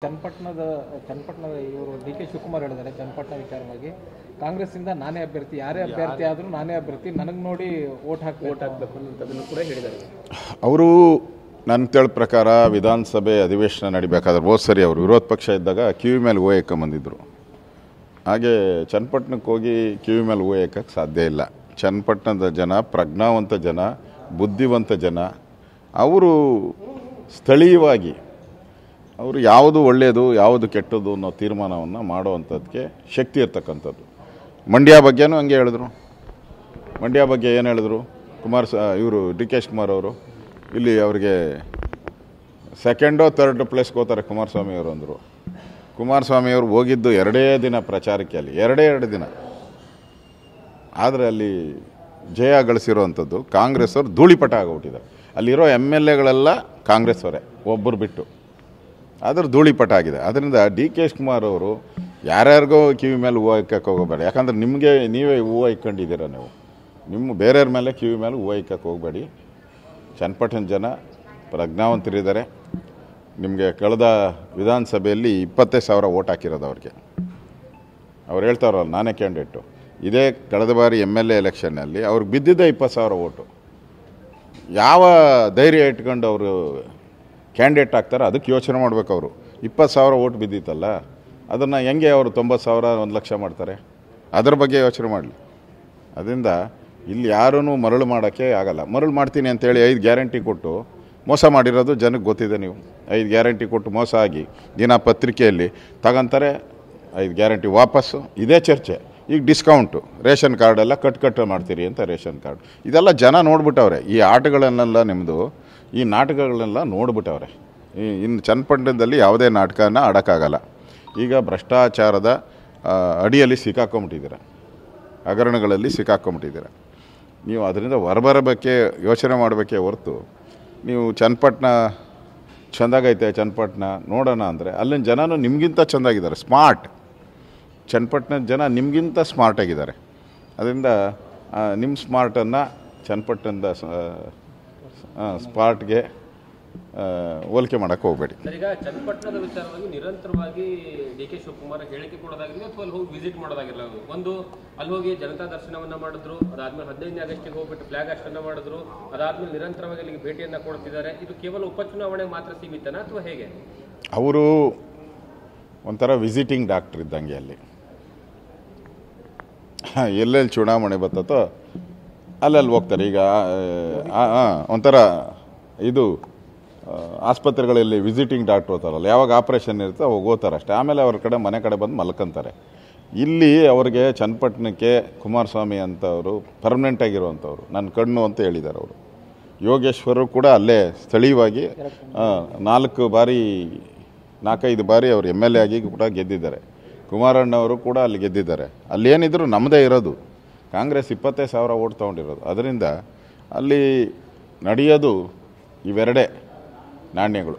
ಚನ್ನಪಟ್ಟಣದ ಇವರು ಡಿ.ಕೆ. ಶಿವಕುಮಾರ್ ಹೇಳಿದ್ದಾರೆ ಚನ್ನಪಟ್ಟಣ ವಿಚಾರವಾಗಿ ಕಾಂಗ್ರೆಸ್ಸಿಂದ ನಾನೇ ಅಭ್ಯರ್ಥಿ, ಯಾರೇ ಅಭ್ಯರ್ಥಿ ಆದರೂ ನಾನೇ ಅಭ್ಯರ್ಥಿ, ನನಗೆ ನೋಡಿ ಓಟ್ ಹಾಕಬೇಕು ಅನ್ನೋದನ್ನು ಕೂಡ ಹೇಳಿದ್ದಾರೆ. ಅವರು ನನ್ನ ತಿಳಿ ಪ್ರಕಾರ ವಿಧಾನಸಭೆ ಅಧಿವೇಶನ ನಡಿಬೇಕಾದ್ರೆ ಹೋದ ಸರಿ ಅವರು ವಿರೋಧ ಪಕ್ಷ ಇದ್ದಾಗ ಕಿವಿ ಮೇಲೆ ಹೂವು ಏಕೊಂಬಂದಿದ್ರು. ಹಾಗೆ ಚನ್ನಪಟ್ಟಣಕ್ಕೆ ಹೋಗಿ ಕಿವಿ ಮೇಲೆ ಹೂವು ಏಕಕ್ಕೆ ಸಾಧ್ಯ ಇಲ್ಲ. ಚನ್ನಪಟ್ಟಣದ ಜನ ಪ್ರಜ್ಞಾವಂತ ಜನ, ಬುದ್ಧಿವಂತ ಜನ. ಅವರು ಸ್ಥಳೀಯವಾಗಿ ಅವರು ಯಾವುದು ಒಳ್ಳೆಯದು ಯಾವುದು ಕೆಟ್ಟದ್ದು ಅನ್ನೋ ತೀರ್ಮಾನವನ್ನು ಮಾಡುವಂಥದ್ದಕ್ಕೆ ಶಕ್ತಿ ಇರ್ತಕ್ಕಂಥದ್ದು. ಮಂಡ್ಯ ಬಗ್ಗೆನೂ ಹಂಗೆ ಹೇಳಿದ್ರು. ಮಂಡ್ಯ ಬಗ್ಗೆ ಏನು ಹೇಳಿದ್ರು? ಇವರು ಡಿ.ಕೆ. ಶಿವಕುಮಾರ್ ಅವರು ಇಲ್ಲಿ ಅವರಿಗೆ ಸೆಕೆಂಡೋ ಥರ್ಡ್ ಪ್ಲೇಸ್ಗೆ ಹೋಗ್ತಾರೆ ಕುಮಾರಸ್ವಾಮಿಯವರು ಅಂದರು. ಕುಮಾರಸ್ವಾಮಿಯವರು ಹೋಗಿದ್ದು 2 ದಿನ ಪ್ರಚಾರಕ್ಕೆ, ಅಲ್ಲಿ 2 ದಿನ. ಆದರೆ ಅಲ್ಲಿ ಜಯ ಗಳಿಸಿರೋವಂಥದ್ದು ಕಾಂಗ್ರೆಸ್ ಅವರು ಧೂಳಿಪಟ ಆಗೋಗ್ಬಿಟ್ಟಿದ್ದಾರೆ. ಅಲ್ಲಿರೋ MLAಗಳೆಲ್ಲ ಕಾಂಗ್ರೆಸ್ ಅವರೇ, ಒಬ್ಬರು ಬಿಟ್ಟು. ಅದ್ರ ಧೂಳಿಪಟ ಆಗಿದೆ. ಅದರಿಂದ ಡಿ.ಕೆ. ಶಿವಕುಮಾರ್ ಅವರು ಯಾರ್ಯಾರಿಗೋ ಕಿವಿ ಮೇಲೆ ಹೂವು ಇಕ್ಕಕ್ಕೆ ಹೋಗಬೇಡಿ. ಯಾಕಂದರೆ ನೀವೇ ಹೂವು ಇಕ್ಕೊಂಡಿದ್ದೀರ. ನಿಮ್ಮ ಬೇರೆಯವ್ರ ಮೇಲೆ ಕಿವಿ ಮೇಲೆ ಹೂವು ಇಕ್ಕಕ್ಕೆ ಹೋಗಬೇಡಿ. ಚನ್ನಪಟ್ಟಣ ಜನ ಪ್ರಜ್ಞಾವಂತರಿದ್ದಾರೆ. ನಿಮಗೆ ಕಳೆದ ವಿಧಾನಸಭೆಯಲ್ಲಿ 20,000 ಓಟ್ ಹಾಕಿರೋದು ಅವ್ರಿಗೆ. ಅವ್ರು ಹೇಳ್ತಾರಲ್ಲ ನಾನೇ ಕ್ಯಾಂಡಿಡೇಟು. ಇದೇ ಕಳೆದ ಬಾರಿ MLA ಎಲೆಕ್ಷನ್ನಲ್ಲಿ ಅವ್ರಿಗೆ ಬಿದ್ದಿದ್ದೆ 20,000 ಓಟು. ಯಾವ ಧೈರ್ಯ ಇಟ್ಕೊಂಡು ಅವರು ಕ್ಯಾಂಡಿಡೇಟ್ ಆಗ್ತಾರೆ ಅದಕ್ಕೆ ಯೋಚನೆ ಮಾಡಬೇಕು. ಅವರು 20,000 ಓಟ್ ಬಿದ್ದಿತ್ತಲ್ಲ, ಅದನ್ನು ಹೆಂಗೆ ಅವರು 90,000 1 ಲಕ್ಷ ಮಾಡ್ತಾರೆ? ಅದರ ಬಗ್ಗೆ ಯೋಚನೆ ಮಾಡಲಿ. ಅದರಿಂದ ಇಲ್ಲಿ ಯಾರೂ ಮರಳು ಮಾಡೋಕ್ಕೆ ಆಗಲ್ಲ. ಮರಳು ಮಾಡ್ತೀನಿ ಅಂತೇಳಿ 5 ಗ್ಯಾರಂಟಿ ಕೊಟ್ಟು ಮೋಸ ಮಾಡಿರೋದು ಜನಕ್ಕೆ ಗೊತ್ತಿದೆ. ನೀವು 5 ಗ್ಯಾರಂಟಿ ಕೊಟ್ಟು ಮೋಸ ಆಗಿ ದಿನ ಪತ್ರಿಕೆಯಲ್ಲಿ ತಗೊಂತಾರೆ 5 ಗ್ಯಾರಂಟಿ ವಾಪಸ್ಸು. ಇದೇ ಚರ್ಚೆ. ಈಗ ಡಿಸ್ಕೌಂಟು, ರೇಷನ್ ಕಾರ್ಡೆಲ್ಲ ಕಟ್ ಮಾಡ್ತೀರಿ ಅಂತ ರೇಷನ್ ಕಾರ್ಡ್. ಇದೆಲ್ಲ ಜನ ನೋಡ್ಬಿಟ್ಟವ್ರೆ. ಈ ಆಟಗಳನ್ನೆಲ್ಲ ನಿಮ್ಮದು ಈ ನಾಟಕಗಳನ್ನೆಲ್ಲ ನೋಡ್ಬಿಟ್ಟವ್ರೆ. ಇನ್ನು ಚನ್ನಪಟ್ಟಣದಲ್ಲಿ ಯಾವುದೇ ನಾಟಕನ ಆಡೋಕ್ಕಾಗಲ್ಲ. ಈಗ ಭ್ರಷ್ಟಾಚಾರದ ಅಡಿಯಲ್ಲಿ ಸಿಕ್ಕಾಕೊಂಬಿಟ್ಟಿದ್ದೀರ, ಹಗರಣಗಳಲ್ಲಿ ಸಿಕ್ಕಾಕೊಂಬಿಟ್ಟಿದ್ದೀರ. ನೀವು ಅದರಿಂದ ಹೊರಬರಬೇಕೆ ಯೋಚನೆ ಮಾಡಬೇಕೇ ಹೊರತು ನೀವು ಚನ್ನಪಟ್ಟಣ ಚೆಂದಾಗೈತೆ ಚನ್ನಪಟ್ಟಣ ನೋಡೋಣ ಅಂದರೆ ಅಲ್ಲಿನ ಜನನೂ ನಿಮಗಿಂತ ಚೆಂದಾಗಿದ್ದಾರೆ. ಸ್ಮಾರ್ಟ್ ಚನ್ನಪಟ್ಟಣದ ಜನ ನಿಮಗಿಂತ ಸ್ಮಾರ್ಟಾಗಿದ್ದಾರೆ. ಅದರಿಂದ ನಿಮ್ಮ ಸ್ಮಾರ್ಟನ್ನು ಚನ್ನಪಟ್ಟಣದ ಸ್ಪಾಟ್ಗೆ ಹೋಲಿಕೆ ಮಾಡೋಕ್ಕೆ ಹೋಗಬೇಡಿ. ಈಗ ಚನ್ನಪಟ್ಟಣದ ವಿಚಾರವಾಗಿ ನಿರಂತರವಾಗಿ ಡಿ.ಕೆ. ಶಿವಕುಮಾರ್ ಹೇಳಿಕೆ ಕೊಡೋದಾಗಿರಲಿ ಅಥವಾ ಅಲ್ಲಿ ಹೋಗಿ ವಿಸಿಟ್ ಮಾಡೋದಾಗಿರಲಿ, ಒಂದು ಅಲ್ಲಿ ಹೋಗಿ ಜನತಾ ದರ್ಶನವನ್ನು ಮಾಡಿದ್ರು, ಅದಾದಮೇಲೆ 15ನೇ ಆಗಸ್ಟಿಗೆ ಹೋಗ್ಬಿಟ್ಟು ಫ್ಲಾಗ್ ಹಾಸ್ಟನ್ನು ಮಾಡಿದ್ರು, ಅದಾದಮೇಲೆ ನಿರಂತರವಾಗಿ ಅಲ್ಲಿಗೆ ಭೇಟಿಯನ್ನು ಕೊಡ್ತಿದ್ದಾರೆ. ಇದು ಕೇವಲ ಉಪಚುನಾವಣೆಗೆ ಮಾತ್ರ ಸೀಮಿತನಾ ಅಥವಾ ಹೇಗೆ? ಅವರು ಒಂಥರ ವಿಸಿಟಿಂಗ್ ಡಾಕ್ಟರ್ ಇದ್ದಂಗೆ. ಅಲ್ಲಿ ಎಲ್ಲೆಲ್ಲಿ ಚುನಾವಣೆ ಬರ್ತತೋ ಅಲ್ಲಲ್ಲಿ ಹೋಗ್ತಾರೆ. ಈಗ ಒಂಥರ ಇದು ಆಸ್ಪತ್ರೆಗಳಲ್ಲಿ ವಿಸಿಟಿಂಗ್ ಡಾಕ್ಟ್ರ್ ಹೋಗ್ತಾರಲ್ಲ, ಯಾವಾಗ ಆಪ್ರೇಷನ್ ಇರುತ್ತೆ ಅವಾಗ ಹೋಗ್ತಾರೆ ಅಷ್ಟೇ. ಆಮೇಲೆ ಅವ್ರ ಮನೆ ಕಡೆ ಬಂದು ಮಲ್ಕೊಂತಾರೆ. ಇಲ್ಲಿ ಅವ್ರಿಗೆ ಚನ್ನಪಟ್ಟಣಕ್ಕೆ ಕುಮಾರಸ್ವಾಮಿ ಅಂತವರು ಪರ್ಮನೆಂಟ್ ಆಗಿರುವಂಥವ್ರು, ನನ್ನ ಕಣ್ಣು ಅಂತ ಹೇಳಿದ್ದಾರೆ ಅವರು. ಯೋಗೇಶ್ವರು ಕೂಡ ಅಲ್ಲೇ ಸ್ಥಳೀಯವಾಗಿ 4-5 ಬಾರಿ ಅವರು MLA ಆಗಿ ಕೂಡ ಗೆದ್ದಿದ್ದಾರೆ. ಕುಮಾರಣ್ಣವರು ಕೂಡ ಅಲ್ಲಿ ಗೆದ್ದಿದ್ದಾರೆ. ಅಲ್ಲೇನಿದ್ರು ನಮ್ಮದೇ ಇರೋದು. ಕಾಂಗ್ರೆಸ್ 20,000 ಓಟ್ ತೊಗೊಂಡಿರೋದು. ಅದರಿಂದ ಅಲ್ಲಿ ನಡೆಯೋದು ಇವೆರಡೇ ನಾಣ್ಯಗಳು.